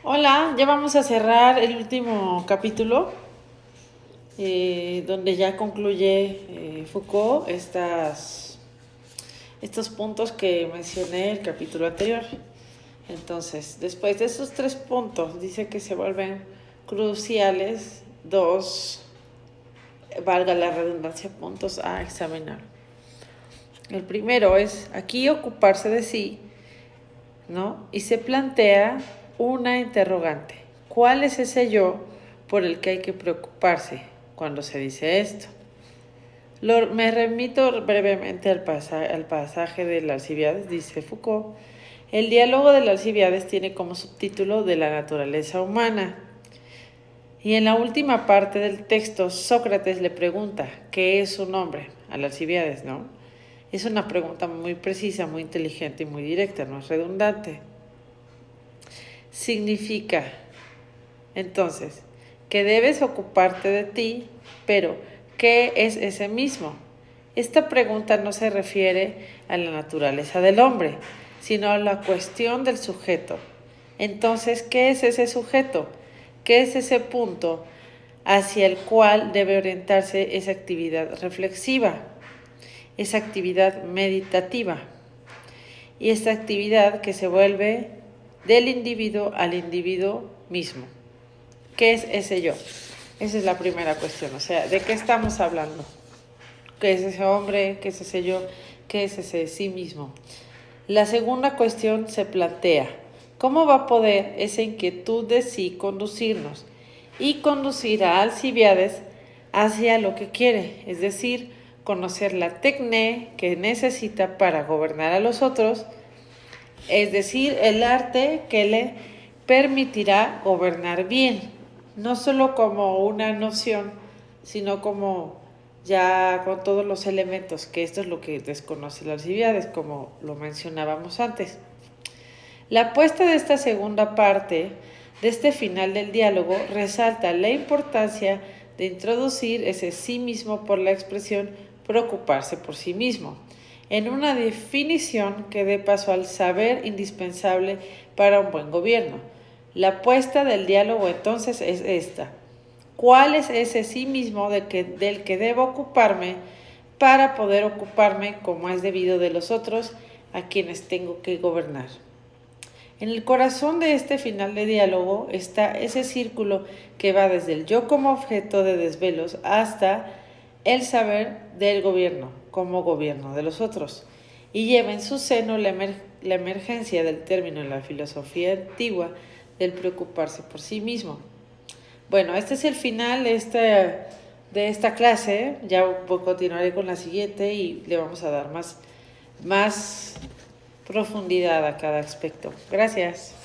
Hola, ya vamos a cerrar el último capítulo, donde ya concluye Foucault estos puntos que mencioné el capítulo anterior. Entonces, después de esos 3 puntos, dice que se vuelven cruciales dos, valga la redundancia, puntos a examinar. El primero es aquí ocuparse de sí, ¿no? Y se plantea una interrogante. ¿Cuál es ese yo por el que hay que preocuparse cuando se dice esto? Me remito brevemente al pasaje de Alcibiades, dice Foucault. El diálogo de Alcibiades tiene como subtítulo de la naturaleza humana. Y en la última parte del texto, Sócrates le pregunta, ¿qué es un hombre? A Alcibiades, ¿no? Es una pregunta muy precisa, muy inteligente y muy directa, no es redundante. Significa, entonces, que debes ocuparte de ti, pero ¿qué es ese mismo? Esta pregunta no se refiere a la naturaleza del hombre, sino a la cuestión del sujeto. Entonces, ¿qué es ese sujeto? ¿Qué es ese punto hacia el cual debe orientarse esa actividad reflexiva, esa actividad meditativa? Y esta actividad que se vuelve del individuo al individuo mismo. ¿Qué es ese yo? Esa es la primera cuestión, o sea, ¿de qué estamos hablando? ¿Qué es ese hombre? ¿Qué es ese yo? ¿Qué es ese sí mismo? La segunda cuestión se plantea, ¿cómo va a poder esa inquietud de sí conducirnos y conducir a Alcibiades hacia lo que quiere, es decir, conocer la tecné que necesita para gobernar a los otros, es decir, el arte que le permitirá gobernar bien, no solo como una noción, sino como ya con todos los elementos, que esto es lo que desconoce Alcibiades, como lo mencionábamos antes. La apuesta de esta segunda parte, de este final del diálogo, resalta la importancia de introducir ese sí mismo por la expresión preocuparse por sí mismo, en una definición que dé paso al saber indispensable para un buen gobierno. La apuesta del diálogo entonces es esta. ¿Cuál es ese sí mismo del que debo ocuparme para poder ocuparme como es debido de los otros a quienes tengo que gobernar? En el corazón de este final de diálogo está ese círculo que va desde el yo como objeto de desvelos hasta el saber del gobierno como gobierno de los otros, y lleva en su seno la emergencia del término en la filosofía antigua del preocuparse por sí mismo. Bueno, este es el final de esta clase. Ya continuaré con la siguiente y le vamos a dar más profundidad a cada aspecto. Gracias.